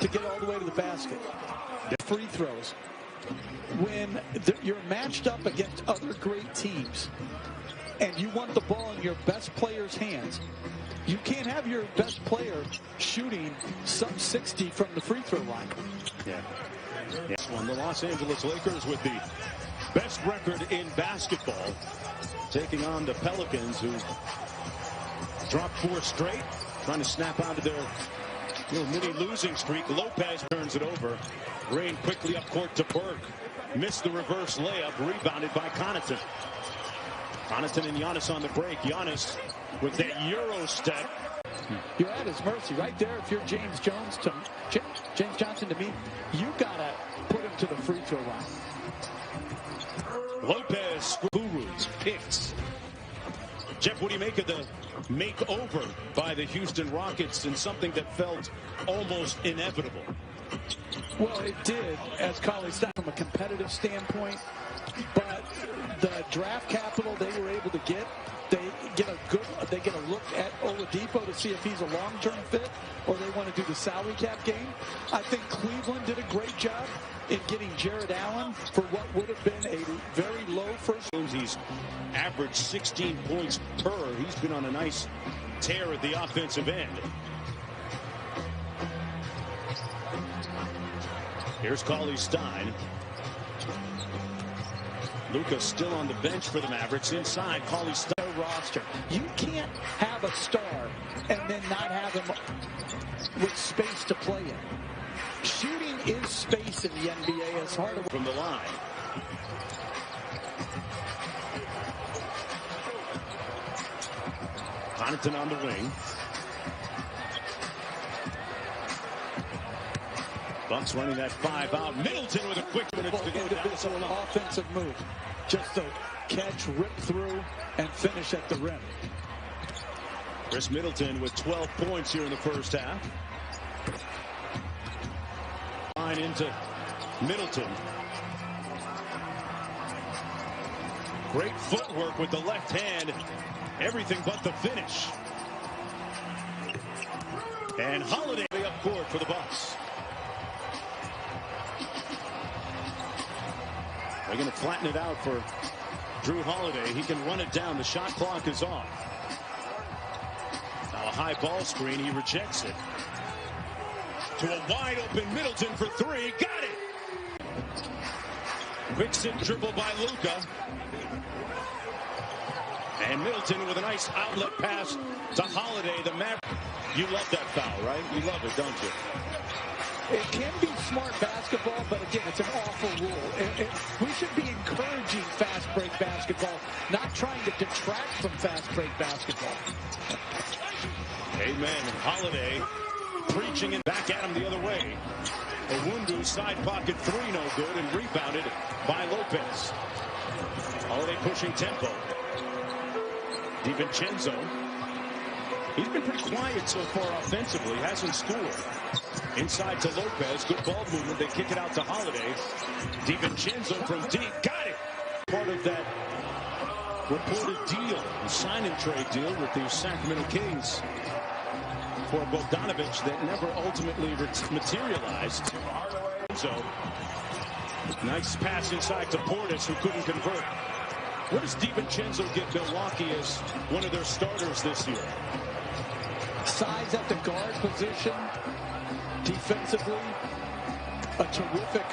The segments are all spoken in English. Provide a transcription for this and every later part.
to get all the way to the basket. Free throws. When you're matched up against other great teams and you want the ball in your best player's hands, you can't have your best player shooting some 60 from the free throw line. Yeah. Yes, one. The Los Angeles Lakers with the best record in basketball, taking on the Pelicans, who dropped 4 straight, trying to snap out of their little mini losing streak. Lopez turns it over. Rain quickly up court to Burke. Missed the reverse layup. Rebounded by Connaughton. Connaughton and Giannis on the break. Giannis with that Euro step. You're at his mercy right there. If you're James Johnson to me, you gotta put him to the free throw line. Lopez, Gurus, picks. Jeff, what do you make of the makeover by the Houston Rockets in something that felt almost inevitable? Well, it did, as colleagues said, from a competitive standpoint, but the draft capital they were able to get, they get a look at Oladipo to see if he's a long-term fit, or they want to do the salary cap game. I think Cleveland did a great job in getting Jared Allen for what would have been a very low first. He's averaged 16 points per. He's been on a nice tear at the offensive end. Here's Cauley-Stein. Luka still on the bench for the Mavericks. Inside, Cauley-Stein. Roster. You can't have a star and then not have him with space to play in. Shooting is space in the NBA. As hard from the line. Connaughton on the wing. Bucks running that 5 out. Middleton with a quick minute to go down. It's an offensive move. Just to catch, rip through, and finish at the rim. Chris Middleton with 12 points here in the first half. Line into Middleton. Great footwork with the left hand. Everything but the finish. And Holiday up court for the Bucks. They're going to flatten it out for Drew Holiday. He can run it down. The shot clock is off. Now a high ball screen. He rejects it. To a wide open Middleton for 3. Got it. Quick sit dribble by Luka. And Middleton with a nice outlet pass to Holiday. The Mavericks. You love that foul, right? You love it, don't you? It can be smart basketball, but again, it's an awful rule. We should be encouraging fast break basketball, not trying to detract from fast break basketball. Amen. Holiday preaching and back at him the other way. Owundu side pocket 3, no good, and rebounded by Lopez. Holiday pushing tempo. DiVincenzo. He's been pretty quiet so far offensively. Hasn't scored. Inside to Lopez. Good ball movement. They kick it out to Holiday. DiVincenzo from deep. Got it. Part of that reported deal, the sign and trade deal with the Sacramento Kings for Bogdanovich that never ultimately materialized. So, nice pass inside to Portis, who couldn't convert. What does DiVincenzo give Milwaukee as one of their starters this year? Size at the guard position. Defensively, a terrific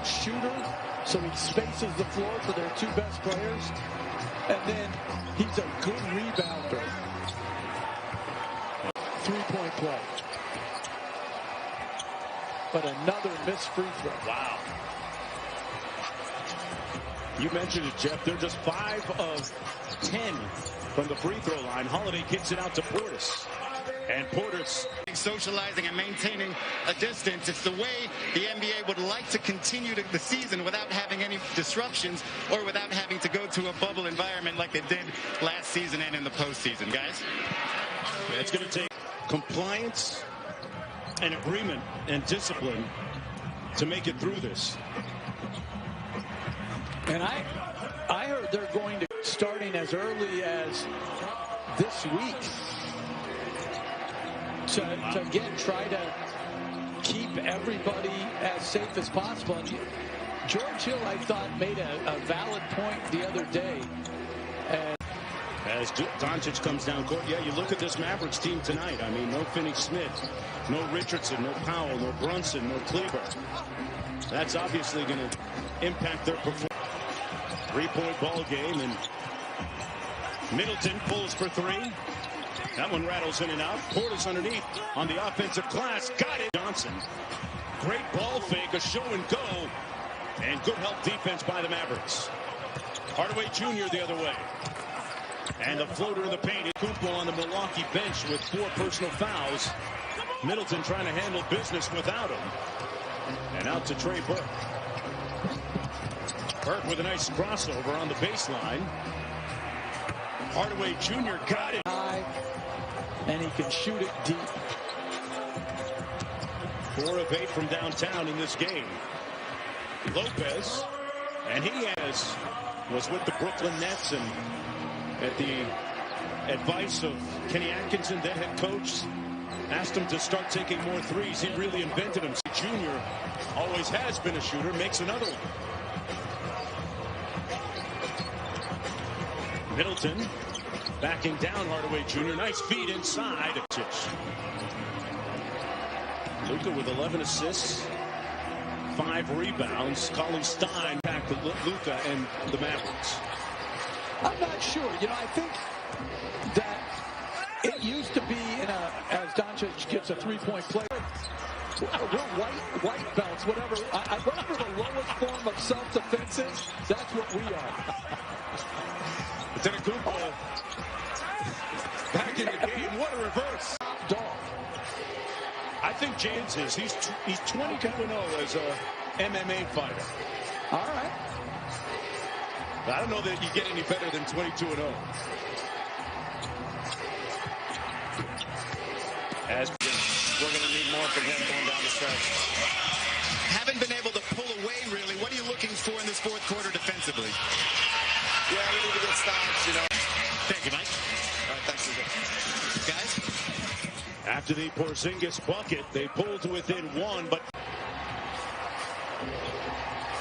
shooter, so he spaces the floor for their 2 best players. And then he's a good rebounder. 3-point play. But another missed free throw. Wow. You mentioned it, Jeff. They're just 5 of 10 from the free throw line. Holiday kicks it out to Portis. And Portis socializing and maintaining a distance. It's the way the NBA would like to continue the season without having any disruptions or without having to go to a bubble environment like they did last season and in the postseason, guys. Yeah, it's going to take compliance and agreement and discipline to make it through this. And I heard they're going to starting as early as this week to again try to keep everybody as safe as possible. And George Hill, I thought, made a valid point the other day. As Doncic comes down court, yeah, you look at this Mavericks team tonight. I mean, no Finney-Smith, no Richardson, no Powell, no Brunson, no Kleber. That's obviously going to impact their performance. Three-point ball game, and Middleton pulls for three. That one rattles in and out. Portis underneath on the offensive glass. Got it. Johnson. Great ball fake, a show and go. And good help defense by the Mavericks. Hardaway Jr. the other way. And the floater in the paint. Kupo on the Milwaukee bench with 4 personal fouls. Middleton trying to handle business without him. And out to Trey Burke. Burke with a nice crossover on the baseline. Hardaway Jr. got it. And he can shoot it deep. 4 of 8 from downtown in this game. Lopez, and he was with the Brooklyn Nets, and at the advice of Kenny Atkinson, then head coach, asked him to start taking more threes. He really invented him. Junior always has been a shooter, makes another one. Middleton backing down Hardaway Jr. Nice feed inside. Luka with 11 assists, 5 rebounds. Colin Stein back to Luka and the Mavericks. I'm not sure. You know, I think that it used to be as Doncic gets a three-point play. We're white belts, whatever the lowest form of self-defense is, that's what we are. Antetokounmpo back in the game. What a reverse. Dog. I think James is. He's 22-0 as a MMA fighter. All right. I don't know that you get any better than 22-0. As we're going to need more from him going down the stretch. Haven't been able to pull away, really. What are you looking for in this fourth quarter defensively? Yeah, we need to get stops, you know. Thank you, Mike. All right, thanks, Guys? After the Porzingis bucket, they pulled to within 1, but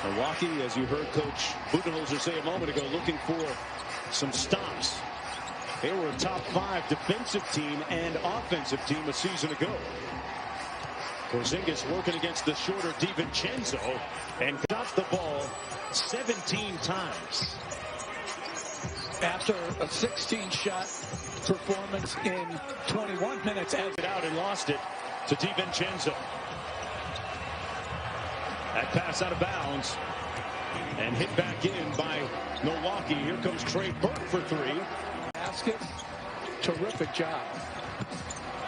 Milwaukee, as you heard Coach Budenholzer say a moment ago, looking for some stops. They were a top 5 defensive team and offensive team a season ago. Porzingis working against the shorter DiVincenzo and got the ball 17 times. After a 16-shot performance in 21 minutes, As it out and lost it to DiVincenzo. That pass out of bounds and hit back in by Milwaukee. Here comes Trey Burke for 3. basket, terrific job.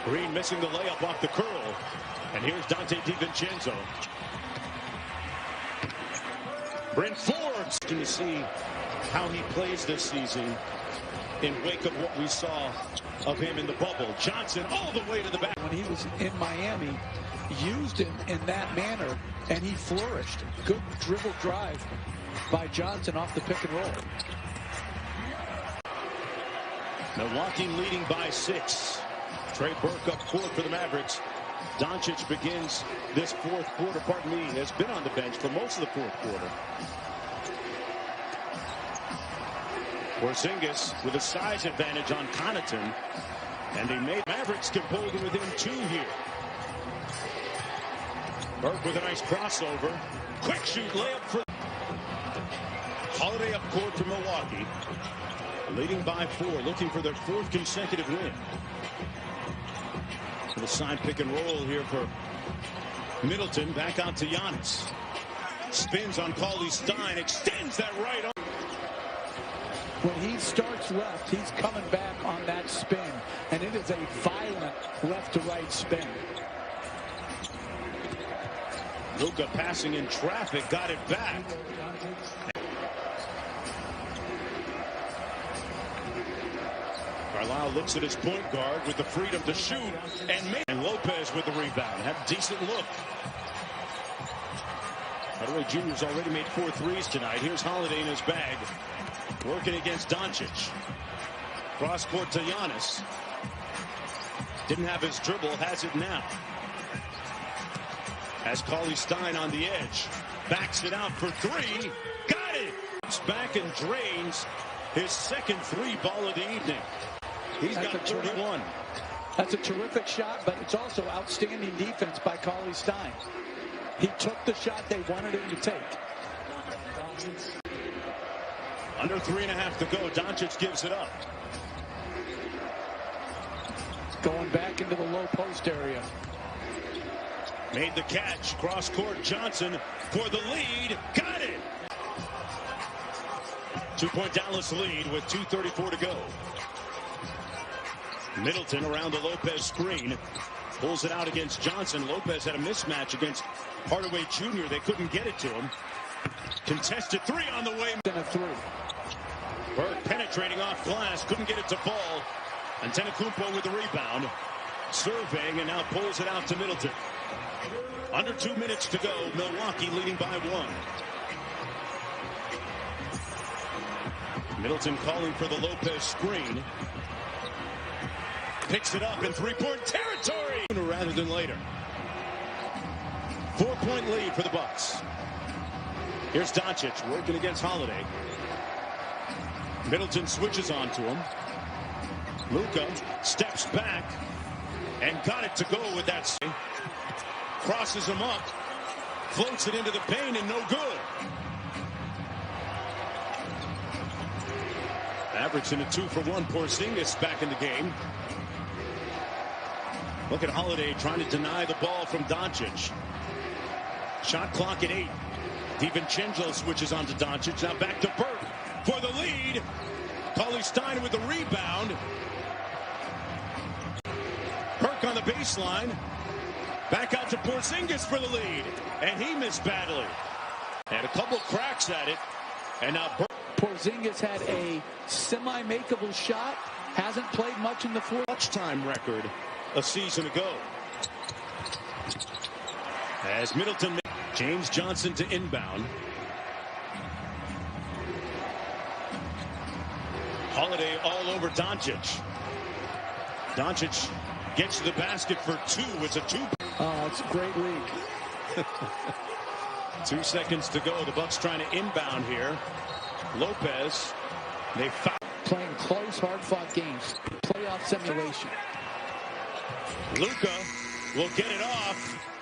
Green missing the layup off the curl. And here's Dante DiVincenzo. Bryn Forbes to see how he plays this season in wake of what we saw of him in the bubble. Johnson all the way to the back. When he was in Miami, used him in that manner, and he flourished. Good dribble drive by Johnson off the pick and roll. Milwaukee leading by 6. Trey Burke up court for the Mavericks. Doncic begins this fourth quarter, has been on the bench for most of the fourth quarter. Porzingis with a size advantage on Connaughton, and they made Mavericks can pull to within 2 here. Burke with a nice crossover. Quick shoot layup for Holiday up court for Milwaukee. Leading by 4, looking for their 4th consecutive win. The side pick and roll here for Middleton. Back out to Giannis. Spins on Cauley Stein. Extends that right arm. When he starts left, he's coming back on that spin, and it is a violent left to right spin. Luka passing in traffic, got it back. Carlisle looks at his point guard with the freedom to shoot, and Lopez with the rebound. Had a decent look. Hardaway Jr.'s already made 4 threes tonight. Here's Holiday in his bag, working against Doncic. Cross court to Giannis. Didn't have his dribble, has it now. As Cauley-Stein on the edge. Backs it out for three. Got it! It's back and drains his second three ball of the evening. He's got 31. That's a terrific shot, but it's also outstanding defense by Cauley-Stein. He took the shot they wanted him to take. Under 3.5 to go. Doncic gives it up. Going back into the low post area. Made the catch. Cross court. Johnson for the lead. Got it. 2-point Dallas lead with 2:34 to go. Middleton around the Lopez screen. Pulls it out against Johnson. Lopez had a mismatch against Hardaway Jr. They couldn't get it to him. Contested three on the way. And a three. Burke penetrating off glass. Couldn't get it to fall. Antetokounmpo with the rebound. Surveying and now pulls it out to Middleton. Under 2 minutes to go. Milwaukee leading by 1. Middleton calling for the Lopez screen. Picks it up in three-point territory. Rather than later. 4-point lead for the Bucks. Here's Doncic working against Holiday. Middleton switches on to him. Luka steps back and got it to go with that. Crosses him up. Floats it into the paint and no good. Mavericks in a 2-for-1. Porzingis back in the game. Look at Holiday trying to deny the ball from Doncic. Shot clock at 8. DiVincenzo switches on to Doncic. Now back to Burke for the lead. Cauley-Stein with the rebound. Burke on the baseline. Back out to Porzingis for the lead. And he missed badly. Had a couple cracks at it. And now Burke. Porzingis had a semi-makeable shot. Hasn't played much in the fourth. Clutch time record a season ago. As Middleton, James Johnson to inbound. Holiday all over Doncic. Doncic gets to the basket for 2. It's a 2. Oh, it's a great lead. 2 seconds to go. The Bucks trying to inbound here. Lopez. They foul. Playing close, hard-fought games. Playoff simulation. Luka will get it off.